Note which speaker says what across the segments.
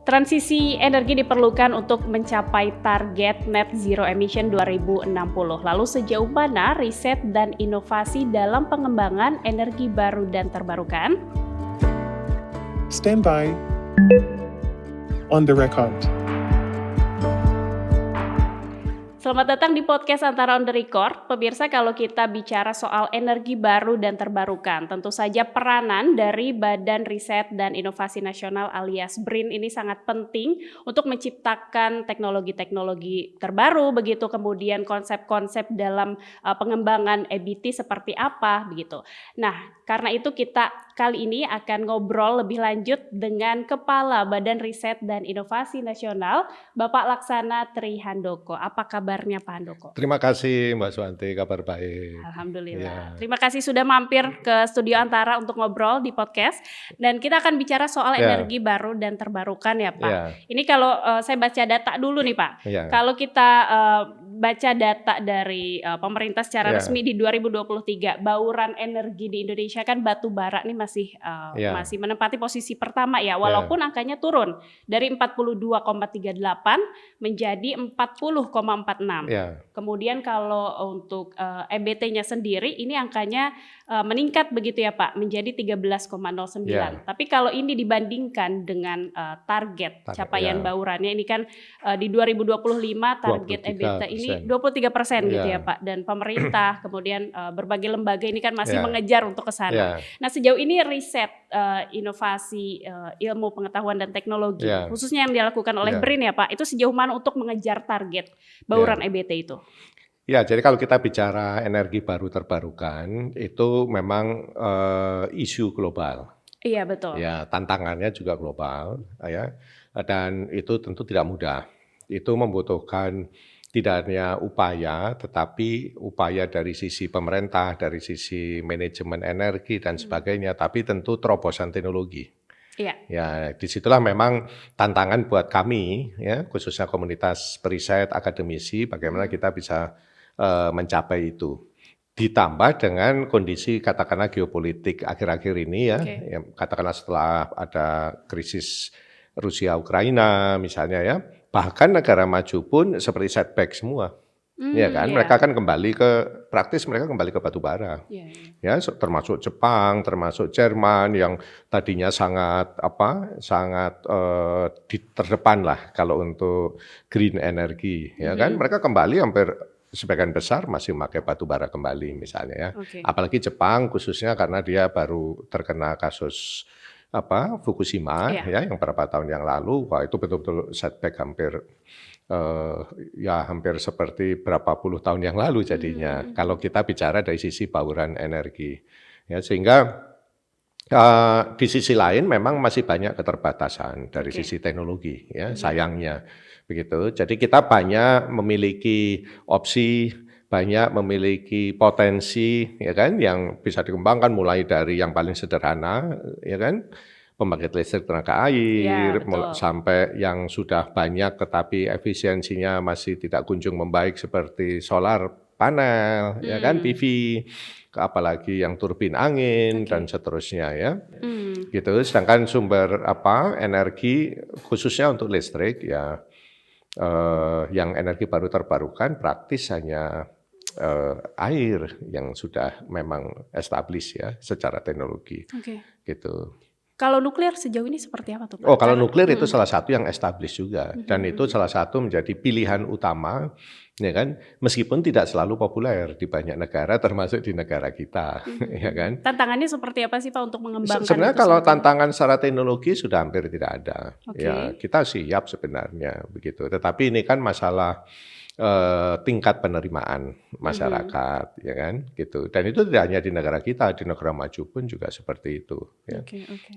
Speaker 1: Transisi energi diperlukan untuk mencapai target net zero emission 2060. Lalu sejauh mana riset dan inovasi dalam pengembangan energi baru dan terbarukan?
Speaker 2: Stand by. On the record.
Speaker 1: Selamat datang di podcast Antara On The Record. Pemirsa, kalau kita bicara soal energi baru dan terbarukan, tentu saja peranan dari Badan Riset dan Inovasi Nasional alias BRIN ini sangat penting untuk menciptakan teknologi-teknologi terbaru, begitu kemudian konsep-konsep dalam pengembangan EBT seperti apa, begitu. Nah, karena itu kita kali ini akan ngobrol lebih lanjut dengan Kepala Badan Riset dan Inovasi Nasional, Bapak Laksana Trihandoko. Apa kabarnya Pak Handoko?
Speaker 3: Terima kasih Mbak Suwanti, kabar baik.
Speaker 1: Alhamdulillah. Ya. Terima kasih sudah mampir ke Studio Antara untuk ngobrol di podcast. Dan kita akan bicara soal energi baru dan terbarukan ya Pak. Ya. Ini kalau saya baca data dulu nih Pak. Ya. Kalau kita baca data dari pemerintah secara resmi di 2023, bauran energi di Indonesia kan batu bara nih masih menempati posisi pertama ya, walaupun angkanya turun dari 42,38 menjadi 40,46. Kemudian kalau untuk EBT-nya sendiri ini angkanya meningkat begitu ya Pak, menjadi 13,09. Tapi kalau ini dibandingkan dengan target capaian baurannya ini kan di 2025 target EBT ini 23% gitu ya Pak, dan pemerintah kemudian berbagai lembaga ini kan masih mengejar untuk ke sana. Nah, sejauh ini riset, inovasi, ilmu pengetahuan dan teknologi khususnya yang dilakukan oleh BRIN ya Pak, itu sejauh mana untuk mengejar target bauran EBT itu?
Speaker 3: Ya, jadi kalau kita bicara energi baru terbarukan itu memang isu global.
Speaker 1: Iya, betul.
Speaker 3: Ya, tantangannya juga global ya. Dan itu tentu tidak mudah. Itu membutuhkan tidak hanya upaya, tetapi upaya dari sisi pemerintah, dari sisi manajemen energi dan sebagainya, tapi tentu terobosan teknologi. Iya. Ya, disitulah memang tantangan buat kami, ya, khususnya komunitas periset, akademisi, bagaimana kita bisa mencapai itu. Ditambah dengan kondisi katakanlah geopolitik akhir-akhir ini ya, katakanlah setelah ada krisis Rusia-Ukraina misalnya ya, bahkan negara maju pun seperti setback semua. Ya kan, mereka kan kembali ke mereka kembali ke batu bara. Ya, termasuk Jepang, termasuk Jerman yang tadinya sangat terdepan lah kalau untuk green energy, ya kan. Mereka kembali hampir sebagian besar masih memakai batu bara kembali misalnya ya. Apalagi Jepang khususnya karena dia baru terkena kasus Fukushima ya yang beberapa tahun yang lalu. Wah, itu betul-betul setback hampir seperti berapa puluh tahun yang lalu jadinya. Kalau kita bicara dari sisi bauran energi, ya sehingga di sisi lain memang masih banyak keterbatasan dari sisi teknologi, ya sayangnya begitu. Jadi kita banyak memiliki opsi, banyak memiliki potensi, ya kan, yang bisa dikembangkan mulai dari yang paling sederhana, ya kan. Pembangkit listrik tenaga air, sampai yang sudah banyak tetapi efisiensinya masih tidak kunjung membaik seperti solar panel, ya kan, PV, apalagi yang turbin angin dan seterusnya ya. Gitu. Sedangkan sumber energi khususnya untuk listrik ya, yang energi baru terbarukan praktis hanya air yang sudah memang established ya secara teknologi. Gitu.
Speaker 1: Kalau nuklir sejauh ini seperti apa tuh Pak?
Speaker 3: Oh, kalau nuklir itu salah satu yang established juga, dan itu salah satu menjadi pilihan utama, ya kan? Meskipun tidak selalu populer di banyak negara, termasuk di negara kita, ya kan?
Speaker 1: Tantangannya seperti apa sih Pak untuk mengembangkan?
Speaker 3: Sebenarnya kalau tantangan secara teknologi sudah hampir tidak ada, ya kita siap sebenarnya begitu. Tetapi ini kan masalah tingkat penerimaan masyarakat, ya kan, gitu. Dan itu tidak hanya di negara kita, di negara maju pun juga seperti itu, ya.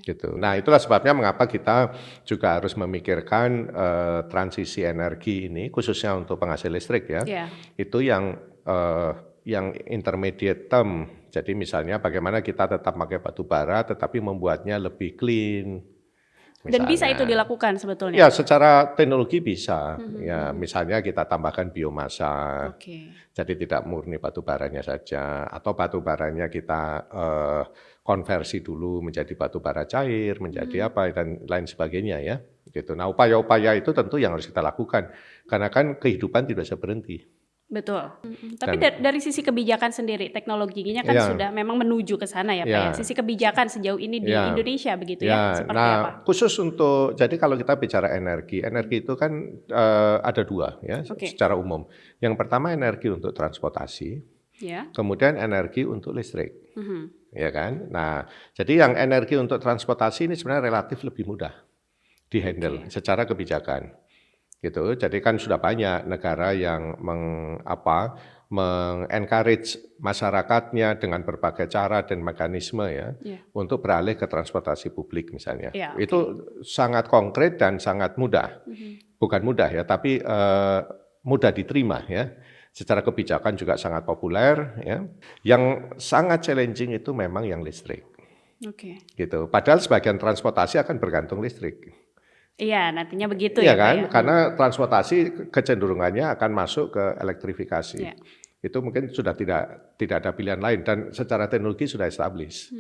Speaker 3: Gitu. Nah, itulah sebabnya mengapa kita juga harus memikirkan transisi energi ini, khususnya untuk penghasil listrik, ya. Itu yang intermediate term. Jadi misalnya bagaimana kita tetap pakai batu bara, tetapi membuatnya lebih clean.
Speaker 1: Misalnya. Dan bisa itu dilakukan sebetulnya?
Speaker 3: Ya, secara teknologi bisa. Ya, misalnya kita tambahkan biomasa. Jadi tidak murni batu baranya saja, atau batu baranya kita konversi dulu menjadi batu bara cair, menjadi apa dan lain sebagainya ya. gitu. Nah, upaya-upaya itu tentu yang harus kita lakukan karena kan kehidupan tidak bisa berhenti.
Speaker 1: Betul. Tapi dari sisi kebijakan sendiri, teknologinya kan sudah memang menuju ke sana ya Pak ya. Sisi kebijakan sejauh ini di Indonesia begitu ya, seperti apa?
Speaker 3: Khusus untuk, jadi kalau kita bicara energi itu kan ada dua ya secara umum. Yang pertama energi untuk transportasi, kemudian energi untuk listrik, ya kan. Nah, jadi yang energi untuk transportasi ini sebenarnya relatif lebih mudah dihandle secara kebijakan. Gitu. Jadi kan sudah banyak negara yang mengencourage masyarakatnya dengan berbagai cara dan mekanisme untuk beralih ke transportasi publik misalnya. Itu sangat konkret dan sangat mudah. Bukan mudah ya, tapi mudah diterima ya. Secara kebijakan juga sangat populer ya. Yang sangat challenging itu memang yang listrik. Gitu. Padahal sebagian transportasi akan bergantung listrik.
Speaker 1: Iya, nantinya begitu
Speaker 3: ya kan?
Speaker 1: Pak ya.
Speaker 3: Karena transportasi kecenderungannya akan masuk ke elektrifikasi. Itu mungkin sudah tidak ada pilihan lain dan secara teknologi sudah established.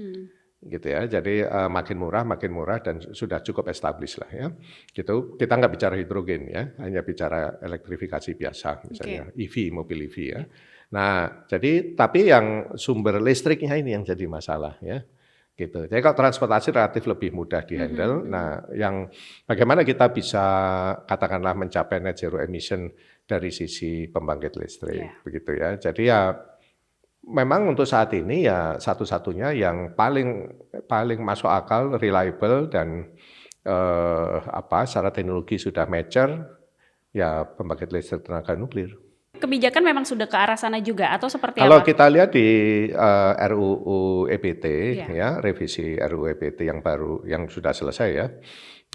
Speaker 3: Gitu ya. Jadi makin murah dan sudah cukup established lah ya. Gitu. Kita nggak bicara hidrogen ya, hanya bicara elektrifikasi biasa misalnya EV, mobil EV ya. Nah, jadi tapi yang sumber listriknya ini yang jadi masalah ya. Gitu. Jadi kalau transportasi relatif lebih mudah dihandle. Nah, yang bagaimana kita bisa katakanlah mencapai net zero emission dari sisi pembangkit listrik, begitu ya. Jadi ya memang untuk saat ini ya satu-satunya yang paling masuk akal, reliable dan secara teknologi sudah mature ya pembangkit listrik tenaga nuklir.
Speaker 1: Kebijakan memang sudah ke arah sana juga atau seperti
Speaker 3: Kalau
Speaker 1: apa?
Speaker 3: kita lihat di RUU EPT ya, revisi RUU EPT yang baru yang sudah selesai ya,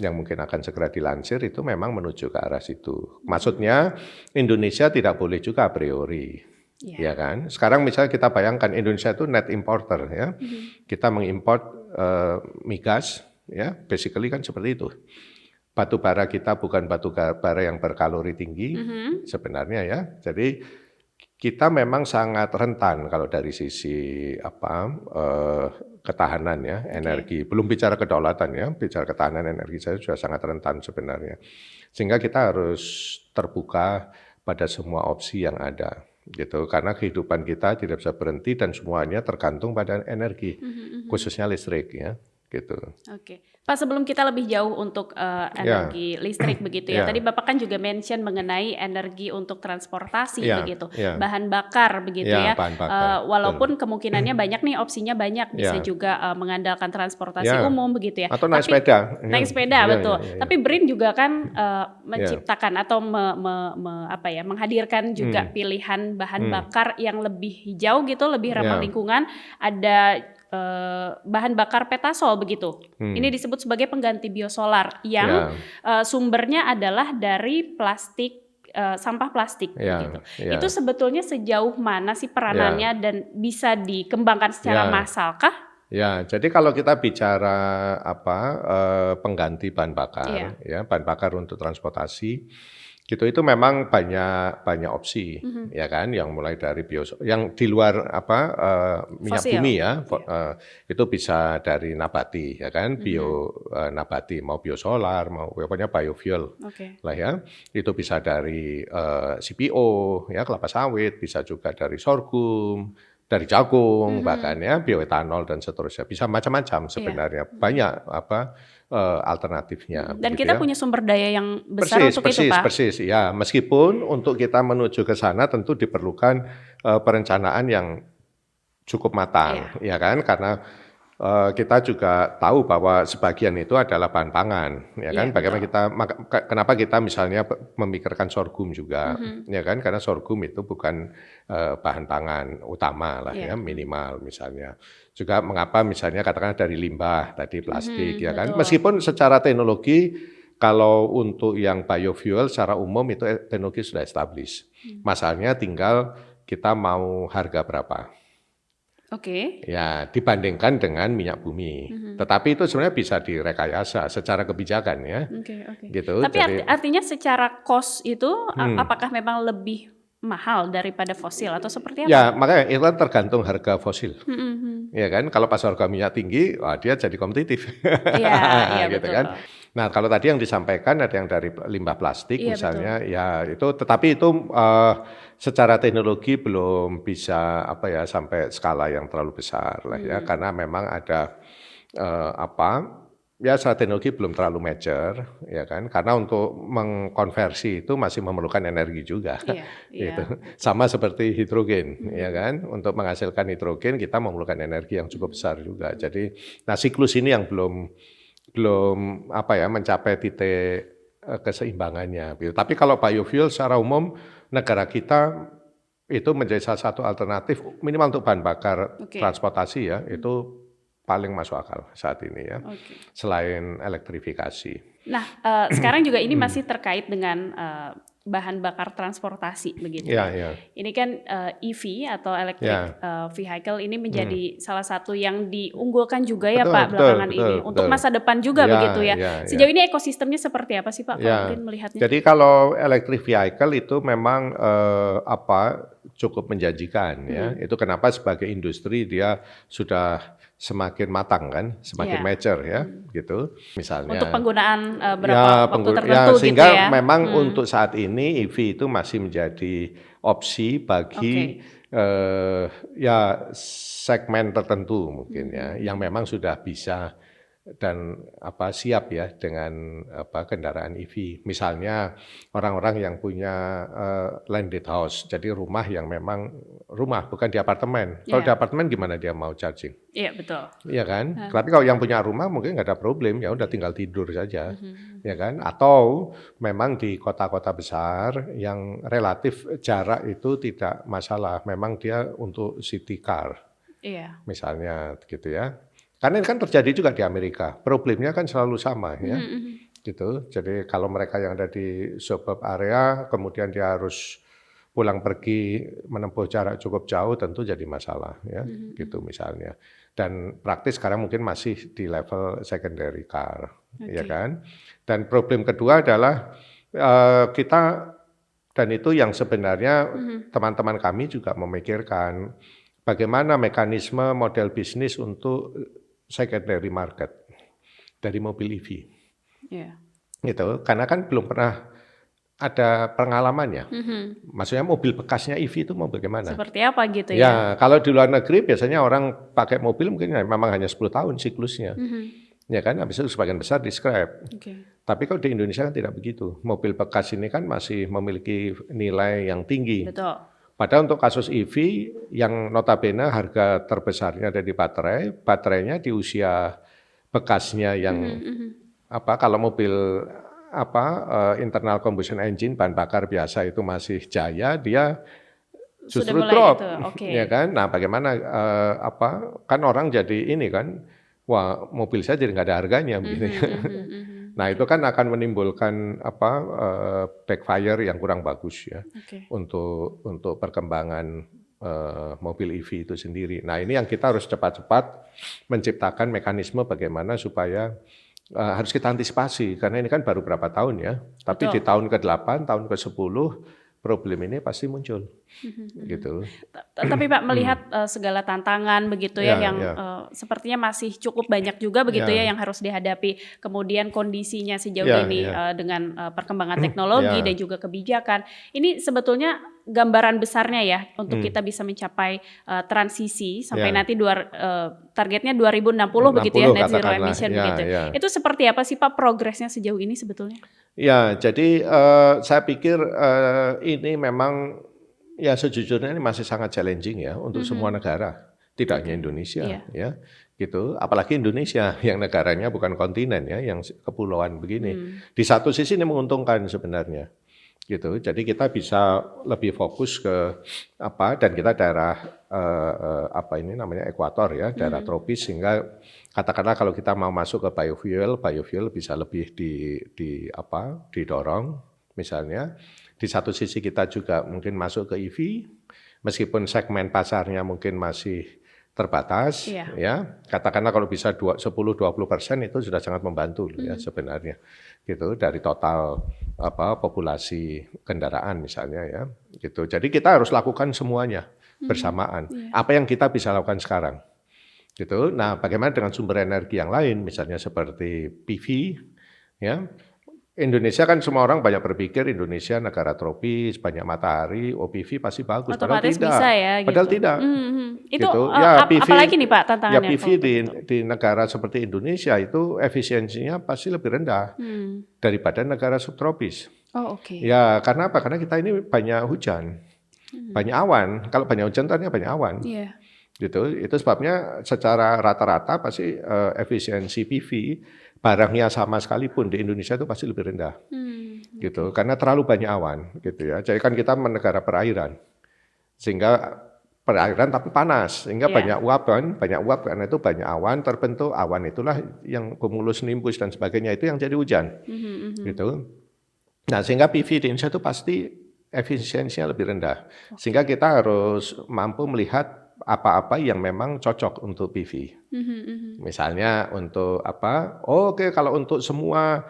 Speaker 3: yang mungkin akan segera dilansir itu memang menuju ke arah situ. Maksudnya Indonesia tidak boleh juga a priori. Ya kan? Sekarang misalnya kita bayangkan Indonesia itu net importer ya. Kita mengimport migas ya, basically kan seperti itu. Batu bara kita bukan batu bara yang berkalori tinggi sebenarnya ya. Jadi kita memang sangat rentan kalau dari sisi ketahanan ya energi. Belum bicara kedaulatan ya, bicara ketahanan energi saya sudah sangat rentan sebenarnya. Sehingga kita harus terbuka pada semua opsi yang ada gitu. Karena kehidupan kita tidak bisa berhenti dan semuanya tergantung pada energi, khususnya listrik ya. Gitu.
Speaker 1: Pak, sebelum kita lebih jauh untuk energi listrik begitu ya. Tadi Bapak kan juga mention mengenai energi untuk transportasi begitu, bahan bakar begitu ya. Walaupun kemungkinannya banyak nih, opsinya banyak, bisa juga mengandalkan transportasi umum begitu ya.
Speaker 3: Atau naik sepeda.
Speaker 1: Naik sepeda betul. Tapi BRIN juga kan menciptakan atau menghadirkan juga pilihan bahan bakar yang lebih hijau gitu, lebih ramah lingkungan. Ada bahan bakar petasol begitu. Ini disebut sebagai pengganti biosolar yang sumbernya adalah dari plastik, sampah plastik gitu. Itu sebetulnya sejauh mana sih peranannya dan bisa dikembangkan secara massal kah?
Speaker 3: Ya, jadi kalau kita bicara pengganti bahan bakar ya, bahan bakar untuk transportasi gitu, itu memang banyak opsi ya kan, yang mulai dari yang di luar minyak bumi ya, itu bisa dari nabati ya kan, nabati, mau biosolar, mau pokoknya biofuel lah ya, itu bisa dari CPO ya, kelapa sawit, bisa juga dari sorghum, dari jagung, bahkan ya bioetanol dan seterusnya, bisa macam-macam sebenarnya, banyak alternatifnya.
Speaker 1: Dan kita punya sumber daya yang besar untuk itu, Pak.
Speaker 3: Persis, ya. Meskipun untuk kita menuju ke sana tentu diperlukan perencanaan yang cukup matang, ya kan? Karena kita juga tahu bahwa sebagian itu adalah bahan pangan, ya kan? Bagaimana kenapa kita misalnya memikirkan sorghum juga, ya kan? Karena sorghum itu bukan bahan pangan utama lah ya, minimal misalnya. Juga mengapa misalnya katakan dari limbah tadi plastik ya kan. Meskipun secara teknologi kalau untuk yang biofuel secara umum itu teknologi sudah established. Masalahnya tinggal kita mau harga berapa. Ya, dibandingkan dengan minyak bumi. Tetapi itu sebenarnya bisa direkayasa secara kebijakan ya. Gitu.
Speaker 1: Tapi artinya secara cost itu apakah memang lebih mahal daripada fosil atau seperti apa?
Speaker 3: Ya, makanya itu kan tergantung harga fosil. Ya kan, kalau pas harga minyak tinggi, wah dia jadi kompetitif.
Speaker 1: Iya,
Speaker 3: gitu
Speaker 1: betul.
Speaker 3: kan. Nah, kalau tadi yang disampaikan ada yang dari limbah plastik
Speaker 1: Iya,
Speaker 3: misalnya,
Speaker 1: betul.
Speaker 3: ya itu, tetapi itu secara teknologi belum bisa apa ya sampai skala yang terlalu besar lah ya, karena memang ada ya secara teknologi belum terlalu mature, ya kan, karena untuk mengkonversi itu masih memerlukan energi juga, gitu. Sama seperti hidrogen, ya kan, untuk menghasilkan hidrogen kita memerlukan energi yang cukup besar juga. Jadi, nah siklus ini yang belum apa ya mencapai titik keseimbangannya. Tapi kalau biofuel secara umum negara kita itu menjadi salah satu alternatif minimal untuk bahan bakar transportasi ya, itu paling masuk akal saat ini ya, selain elektrifikasi.
Speaker 1: Nah, sekarang juga ini masih terkait dengan bahan bakar transportasi begitu.
Speaker 3: Ya.
Speaker 1: Ini kan EV atau electric vehicle ini menjadi salah satu yang diunggulkan juga ya Pak belakangan ini untuk masa depan juga begitu ya. Sejauh ini ekosistemnya seperti apa sih Pak? Kalau mungkin melihatnya.
Speaker 3: Jadi kalau electric vehicle itu memang cukup menjanjikan ya. Itu kenapa sebagai industri dia sudah semakin matang kan, semakin mature ya, gitu. Misalnya
Speaker 1: untuk penggunaan berapa waktu tertentu
Speaker 3: sehingga
Speaker 1: gitu ya.
Speaker 3: Memang untuk saat ini EV itu masih menjadi opsi bagi ya segmen tertentu mungkin ya, yang memang sudah bisa dan siap ya dengan kendaraan EV. Misalnya orang-orang yang punya landed house, jadi rumah yang memang rumah bukan di apartemen. Kalau di apartemen gimana dia mau charging?
Speaker 1: Iya betul.
Speaker 3: Iya kan. Tapi kalau yang punya rumah mungkin nggak ada problem, ya udah tinggal tidur saja, ya kan. Atau memang di kota-kota besar yang relatif jarak itu tidak masalah. Memang dia untuk city car, misalnya gitu ya. Karena ini kan terjadi juga di Amerika, problemnya kan selalu sama ya, gitu. Jadi kalau mereka yang ada di suburb area, kemudian dia harus pulang pergi menempuh jarak cukup jauh, tentu jadi masalah ya, gitu misalnya. Dan praktis sekarang mungkin masih di level secondary car, ya kan. Dan problem kedua adalah kita, dan itu yang sebenarnya teman-teman kami juga memikirkan bagaimana mekanisme model bisnis untuk secondary market dari mobil EV, gitu. Karena kan belum pernah ada pengalamannya. Maksudnya mobil bekasnya EV itu mau bagaimana?
Speaker 1: Seperti apa gitu ya?
Speaker 3: Ya, kalau di luar negeri biasanya orang pakai mobil mungkin memang hanya 10 tahun siklusnya, ya kan. Habis itu sebagian besar di scrap. Tapi kalau di Indonesia kan tidak begitu. Mobil bekas ini kan masih memiliki nilai yang tinggi.
Speaker 1: Betul.
Speaker 3: Padahal untuk kasus EV yang notabene harga terbesarnya ada di baterainya di usia bekasnya yang kalau mobil internal combustion engine bahan bakar biasa itu masih jaya, dia justru drop, ya kan? Nah, bagaimana kan orang jadi ini kan, wah mobil saya jadi nggak ada harganya begini. Nah, itu kan akan menimbulkan backfire yang kurang bagus ya untuk perkembangan mobil EV itu sendiri. Nah, ini yang kita harus cepat-cepat menciptakan mekanisme bagaimana supaya harus kita antisipasi, karena ini kan baru berapa tahun ya. Tapi di tahun ke-8, tahun ke-10 problem ini pasti muncul, gitu.
Speaker 1: Tapi Pak melihat segala tantangan begitu ya, yang sepertinya masih cukup banyak juga begitu ya yang harus dihadapi. Kemudian kondisinya sejauh ini dengan perkembangan teknologi dan juga kebijakan. Ini sebetulnya gambaran besarnya ya untuk kita bisa mencapai transisi sampai nanti targetnya 2060 begitu ya, net zero emission begitu. Itu seperti apa sih Pak progresnya sejauh ini sebetulnya?
Speaker 3: Ya, jadi saya pikir ini memang ya sejujurnya ini masih sangat challenging ya untuk semua negara, tidak hanya Indonesia ya, gitu. Apalagi Indonesia yang negaranya bukan kontinen ya, yang kepulauan begini. Di satu sisi ini menguntungkan sebenarnya, gitu. Jadi kita bisa lebih fokus ke dan kita daerah ini namanya ekuator ya, daerah tropis, sehingga katakanlah kalau kita mau masuk ke biofuel bisa lebih didorong misalnya. Di satu sisi kita juga mungkin masuk ke EV, meskipun segmen pasarnya mungkin masih terbatas, ya. Katakanlah kalau bisa 10-20% itu sudah sangat membantu ya sebenarnya, gitu, dari total populasi kendaraan misalnya ya, gitu. Jadi kita harus lakukan semuanya bersamaan. Apa yang kita bisa lakukan sekarang, gitu. Nah, bagaimana dengan sumber energi yang lain, misalnya seperti PV, ya. Indonesia kan semua orang banyak berpikir Indonesia negara tropis, banyak matahari, PV pasti bagus.
Speaker 1: Otomatis bisa ya, gitu.
Speaker 3: Padahal tidak.
Speaker 1: Itu
Speaker 3: gitu. Ya, PV,
Speaker 1: apalagi nih Pak tantangannya?
Speaker 3: Ya PV di negara seperti Indonesia itu efisiensinya pasti lebih rendah daripada negara subtropis.
Speaker 1: Oh, oke.
Speaker 3: Ya, karena apa? Karena kita ini banyak hujan, banyak awan. Kalau banyak hujan tadinya banyak awan.
Speaker 1: Iya.
Speaker 3: Gitu. Itu sebabnya secara rata-rata pasti efisiensi PV barangnya sama sekalipun di Indonesia itu pasti lebih rendah, gitu. Karena terlalu banyak awan, gitu ya. Jadi kan kita negara perairan, sehingga perairan tapi panas, sehingga banyak uap karena itu banyak awan terbentuk. Awan itulah yang cumulus nimbus dan sebagainya itu yang jadi hujan, gitu. Nah, sehingga PV di Indonesia itu pasti efisiensinya lebih rendah, sehingga kita harus mampu melihat apa-apa yang memang cocok untuk PV. Misalnya untuk apa? Oke, kalau untuk semua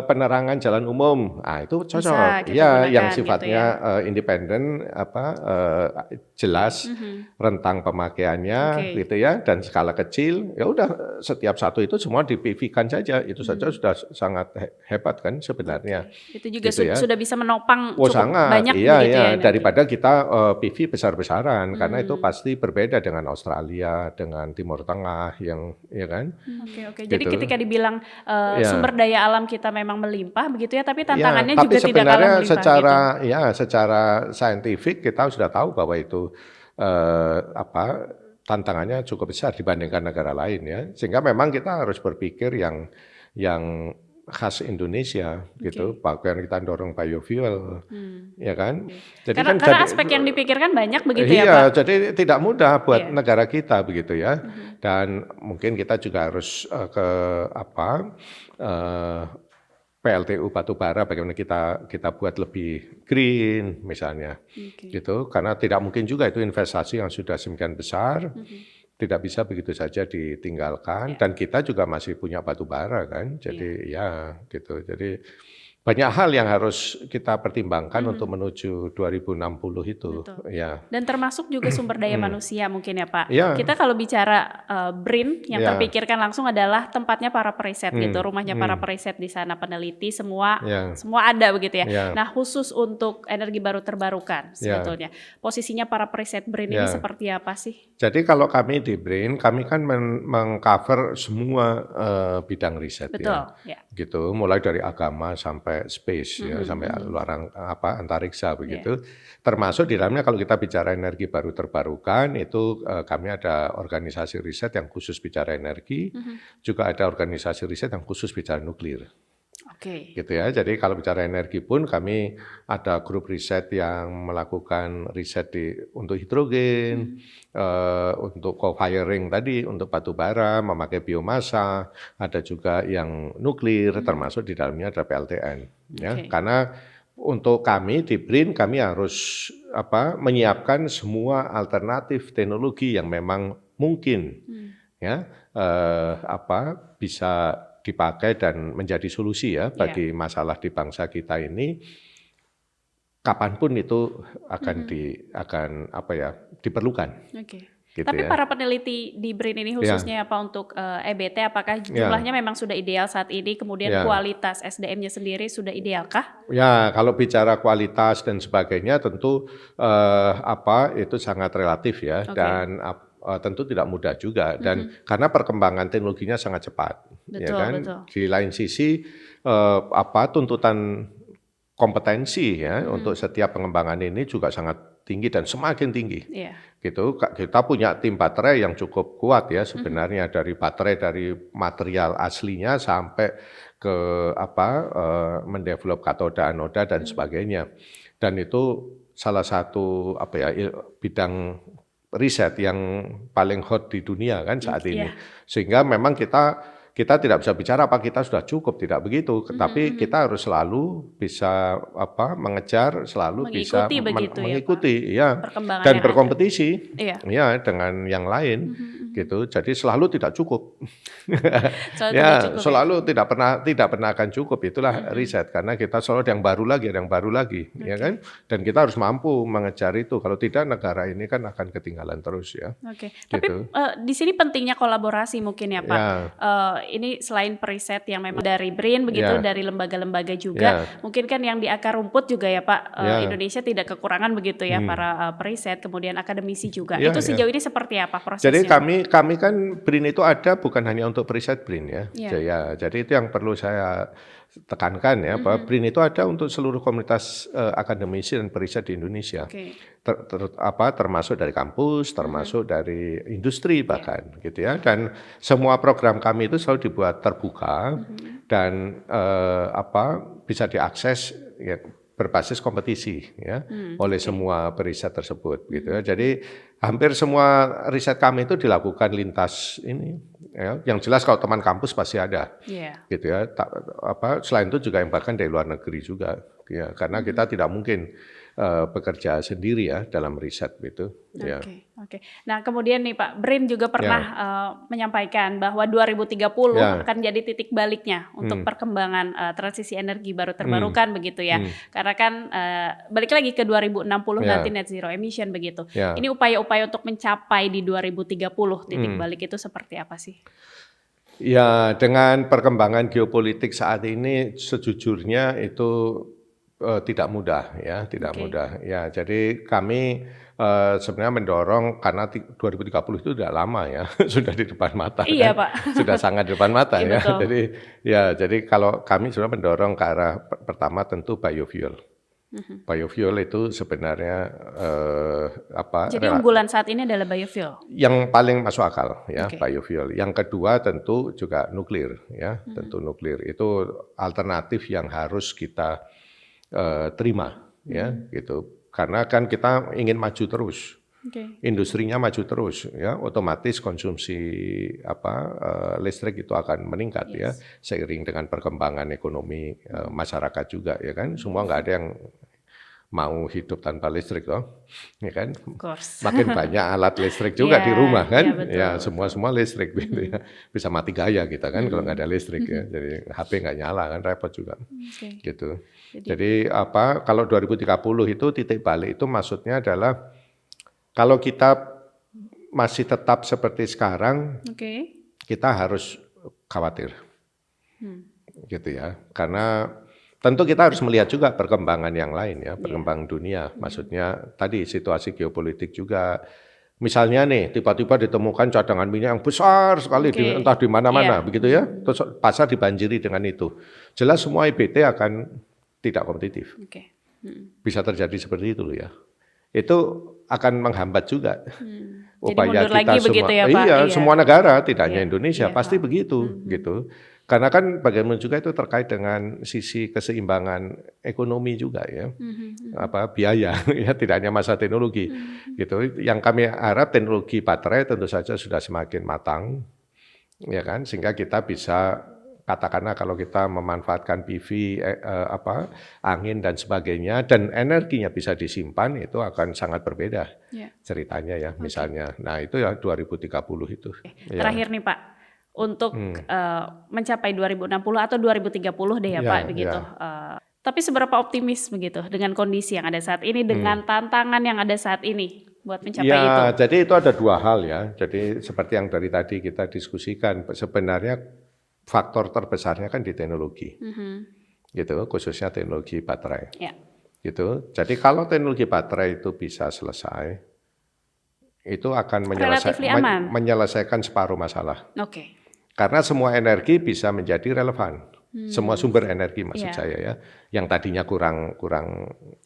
Speaker 3: penerangan jalan umum, itu cocok. Ya, yang sifatnya gitu ya. Independen, jelas rentang pemakaiannya, gitu ya, dan skala kecil. Ya udah, setiap satu itu semua di PV-kan saja. Itu saja sudah sangat hebat kan sebenarnya.
Speaker 1: Itu juga
Speaker 3: gitu
Speaker 1: sudah bisa menopang cukup
Speaker 3: sangat,
Speaker 1: banyak
Speaker 3: iya,
Speaker 1: begitu ya.
Speaker 3: Daripada kita PV besar-besaran, karena itu pasti berbeda dengan Australia, dengan Timur Tengah, yang ya kan.
Speaker 1: Oke. Jadi ketika dibilang sumber daya alam kita memang melimpah begitu ya, tapi tantangannya juga tidak kalah melimpah.
Speaker 3: Secara saintifik kita sudah tahu bahwa itu tantangannya cukup besar dibandingkan negara lain ya. Sehingga memang kita harus berpikir yang khas Indonesia gitu, bahkan kita dorong biofuel, ya kan? Jadi
Speaker 1: karena aspek yang dipikirkan banyak begitu ya Pak?
Speaker 3: Iya, jadi tidak mudah buat negara kita begitu ya. Dan mungkin kita juga harus PLTU batubara bagaimana kita buat lebih green misalnya, gitu. Karena tidak mungkin juga itu investasi yang sudah semakin besar. Tidak bisa begitu saja ditinggalkan, dan kita juga masih punya batu bara kan, jadi gitu. Jadi banyak hal yang harus kita pertimbangkan untuk menuju 2060 itu.
Speaker 1: Betul.
Speaker 3: Ya.
Speaker 1: Dan termasuk juga sumber daya manusia mungkin ya Pak. Kita kalau bicara BRIN yang terpikirkan langsung adalah tempatnya para periset gitu, rumahnya para periset di sana, peneliti semua ada begitu ya. Nah, khusus untuk energi baru terbarukan sebetulnya posisinya para periset BRIN ini seperti apa sih?
Speaker 3: Jadi kalau kami di BRIN, kami kan mengcover semua bidang riset.
Speaker 1: Betul.
Speaker 3: Gitu, mulai dari agama sampai space ya, sampai luar antariksa begitu. Termasuk di dalamnya kalau kita bicara energi baru terbarukan itu kami ada organisasi riset yang khusus bicara energi, juga ada organisasi riset yang khusus bicara nuklir. Gitu ya. Jadi kalau bicara energi pun kami ada grup riset yang melakukan riset untuk hidrogen, untuk co-firing tadi, untuk batu bara, memakai biomasa, ada juga yang nuklir, termasuk di dalamnya ada PLTN. Ya, karena untuk kami di BRIN kami harus menyiapkan semua alternatif teknologi yang memang mungkin bisa dipakai dan menjadi solusi ya bagi masalah di bangsa kita ini, kapanpun itu akan diperlukan. Gitu.
Speaker 1: Tapi para peneliti di BRIN ini khususnya untuk EBT, apakah jumlahnya memang sudah ideal saat ini? Kemudian kualitas SDM-nya sendiri sudah idealkah? Ya,
Speaker 3: kalau bicara kualitas dan sebagainya tentu itu sangat relatif ya, dan tentu tidak mudah juga, dan karena perkembangan teknologinya sangat cepat.
Speaker 1: Betul.
Speaker 3: Di lain sisi tuntutan kompetensi untuk setiap pengembangan ini juga sangat tinggi dan semakin tinggi. Gitu. Kita punya tim baterai yang cukup kuat ya sebenarnya, dari baterai dari material aslinya sampai ke mendevelop katoda, anoda dan sebagainya. Dan itu salah satu bidang riset yang paling hot di dunia kan saat ini. Sehingga memang kita tidak bisa bicara apa kita sudah cukup, tidak begitu. Tapi kita harus selalu bisa mengejar, selalu mengikuti
Speaker 1: bisa
Speaker 3: mengikuti dan berkompetisi dengan yang lain. gitu. Jadi selalu tidak cukup.
Speaker 1: Selalu
Speaker 3: Ya,
Speaker 1: tidak cukup
Speaker 3: selalu tidak pernah akan cukup. Itulah riset, karena kita selalu ada yang baru lagi, ya kan? Dan kita harus mampu mengejar itu. Kalau tidak, negara ini kan akan ketinggalan terus ya.
Speaker 1: Tapi di sini pentingnya kolaborasi mungkin ya Pak. Ini selain periset yang memang dari BRIN begitu, dari lembaga-lembaga juga, mungkin kan yang di akar rumput juga ya Pak. Indonesia tidak kekurangan begitu ya para periset, kemudian akademisi juga. Itu sejauh ini seperti apa prosesnya?
Speaker 3: Jadi kami kan BRIN itu ada bukan hanya untuk periset BRIN ya. Jadi itu yang perlu saya tekankan ya, bahwa BRIN itu ada untuk seluruh komunitas akademisi dan periset di Indonesia. Termasuk dari kampus, termasuk dari industri bahkan gitu ya. Dan semua program kami itu selalu dibuat terbuka dan bisa diakses ya, berbasis kompetisi ya oleh semua periset tersebut gitu ya. Jadi hampir semua riset kami itu dilakukan lintas ini ya. Yang jelas kalau teman kampus pasti ada gitu ya. Selain itu juga yang bahkan dari luar negeri juga ya, karena kita tidak mungkin bekerja sendiri ya dalam riset gitu.
Speaker 1: Oke. Nah kemudian nih Pak, BRIN juga pernah menyampaikan bahwa 2030 akan jadi titik baliknya untuk perkembangan transisi energi baru terbarukan begitu ya. Karena kan balik lagi ke 2060 nanti net zero emission begitu. Ini upaya-upaya untuk mencapai di 2030 titik balik itu seperti apa sih?
Speaker 3: Ya, dengan perkembangan geopolitik saat ini sejujurnya itu tidak mudah ya, mudah ya. Jadi kami sebenarnya mendorong, karena 2030 itu sudah lama ya, sudah di depan mata.
Speaker 1: Iya
Speaker 3: kan?
Speaker 1: Pak.
Speaker 3: Sudah sangat di depan mata ya.
Speaker 1: Betul.
Speaker 3: Jadi kalau kami sebenarnya mendorong ke arah pertama tentu biofuel. Biofuel itu sebenarnya
Speaker 1: Jadi unggulan saat ini adalah biofuel.
Speaker 3: Yang paling masuk akal ya, biofuel. Yang kedua tentu juga nuklir ya, tentu nuklir itu alternatif yang harus kita terima ya gitu, karena kan kita ingin maju terus, industrinya maju terus ya, otomatis konsumsi listrik itu akan meningkat ya, seiring dengan perkembangan ekonomi masyarakat juga ya kan, semua nggak ada yang mau hidup tanpa listrik toh, ya kan? Makin banyak alat listrik juga di rumah kan, ya semua listrik gitu ya, bisa mati gaya kita kan kalau nggak ada listrik ya, jadi HP nggak nyala kan, repot juga, gitu. Jadi kalau 2030 itu titik balik itu maksudnya adalah kalau kita masih tetap seperti sekarang, kita harus khawatir, gitu ya, karena tentu kita harus melihat juga perkembangan yang lain ya, perkembangan dunia. Maksudnya tadi situasi geopolitik juga. Misalnya nih, tiba-tiba ditemukan cadangan minyak yang besar sekali entah di mana-mana, begitu ya. Terus pasar dibanjiri dengan itu. Jelas semua EBT akan tidak kompetitif. Bisa terjadi seperti itu loh ya. Itu akan menghambat juga upaya kita semua.
Speaker 1: Ya, Pak?
Speaker 3: Semua negara, tidak hanya Indonesia, pasti begitu gitu. Karena kan bagaimana juga itu terkait dengan sisi keseimbangan ekonomi juga ya, biaya ya, tidak hanya masalah teknologi gitu. Yang kami harap teknologi baterai tentu saja sudah semakin matang, ya kan, sehingga kita bisa katakanlah kalau kita memanfaatkan PV, angin dan sebagainya, dan energinya bisa disimpan, itu akan sangat berbeda ceritanya ya, misalnya. Nah itu ya 2030 itu.
Speaker 1: Terakhir nih Pak. Untuk mencapai 2060 atau 2030 deh ya Pak begitu. Tapi seberapa optimis begitu dengan kondisi yang ada saat ini, dengan tantangan yang ada saat ini buat mencapai itu?
Speaker 3: Jadi itu ada dua hal ya. Jadi seperti yang dari tadi kita diskusikan, sebenarnya faktor terbesarnya kan di teknologi, gitu, khususnya teknologi baterai. Gitu. Jadi kalau teknologi baterai itu bisa selesai, itu akan menyelesaikan separuh masalah. Karena semua energi bisa menjadi relevan. Semua sumber energi maksud saya ya. Yang tadinya kurang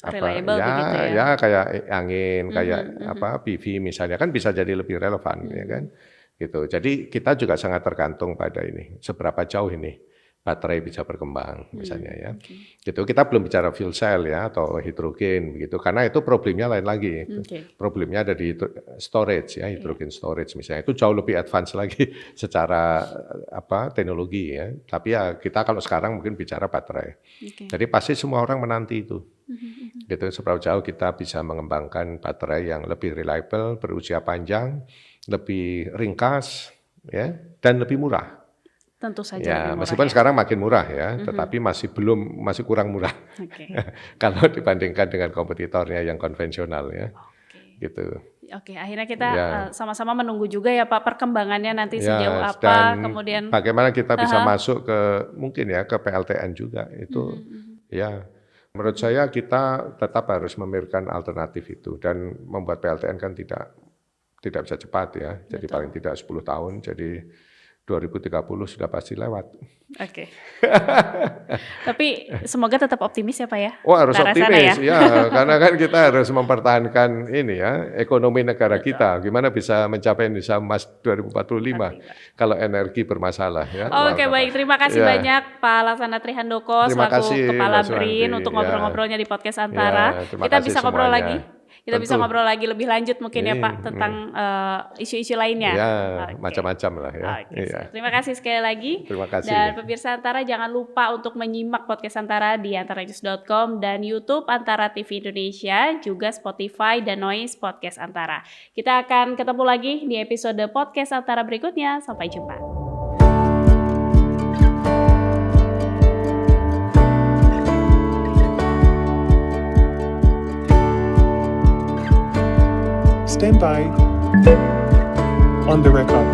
Speaker 1: reliable begitu ya.
Speaker 3: Ya kayak angin, kayak PV misalnya kan bisa jadi lebih relevan ya kan. Gitu. Jadi kita juga sangat tergantung pada ini. Seberapa jauh ini baterai bisa berkembang misalnya ya. Gitu. Kita belum bicara fuel cell ya atau hidrogen begitu karena itu problemnya lain lagi. Problemnya ada di storage ya, hidrogen storage misalnya. Itu jauh lebih advance lagi secara teknologi ya. Tapi ya kita kalau sekarang mungkin bicara baterai. Jadi pasti semua orang menanti itu. Gitu seberapa jauh kita bisa mengembangkan baterai yang lebih reliable, berusia panjang, lebih ringkas ya dan lebih murah.
Speaker 1: Tentu saja
Speaker 3: ya,
Speaker 1: lebih murah
Speaker 3: meskipun
Speaker 1: ya.
Speaker 3: Sekarang makin murah ya, tetapi masih kurang murah kalau dibandingkan dengan kompetitornya yang konvensional ya, gitu.
Speaker 1: Oke, akhirnya kita sama-sama menunggu juga ya Pak perkembangannya nanti sejauh apa,
Speaker 3: dan
Speaker 1: kemudian
Speaker 3: bagaimana kita bisa masuk ke mungkin ya ke PLTN juga itu, ya. Menurut saya kita tetap harus memikirkan alternatif itu dan membuat PLTN kan tidak bisa cepat ya, jadi paling tidak 10 tahun, jadi 2030 sudah pasti lewat.
Speaker 1: Oke. Tapi semoga tetap optimis ya Pak ya.
Speaker 3: Oh harus optimis ya, karena kan kita harus mempertahankan ini ya ekonomi negara kita. Gimana bisa mencapai Indonesia Emas 2045 kalau energi bermasalah ya.
Speaker 1: Oke baik, terima kasih banyak Pak Laksana Trihandoko selaku Kepala BRIN untuk ngobrol-ngobrolnya di podcast Antara. Kita bisa ngobrol lagi. Kita bisa ngobrol lagi lebih lanjut mungkin ya Pak tentang isu-isu lainnya.
Speaker 3: Ya, macam-macam lah ya.
Speaker 1: Terima kasih sekali lagi.
Speaker 3: Terima kasih.
Speaker 1: Dan pemirsa Antara jangan lupa untuk menyimak podcast Antara di antaranews.com dan YouTube Antara TV Indonesia, juga Spotify dan Noise Podcast Antara. Kita akan ketemu lagi di episode podcast Antara berikutnya. Sampai jumpa.
Speaker 2: Stand by on the record.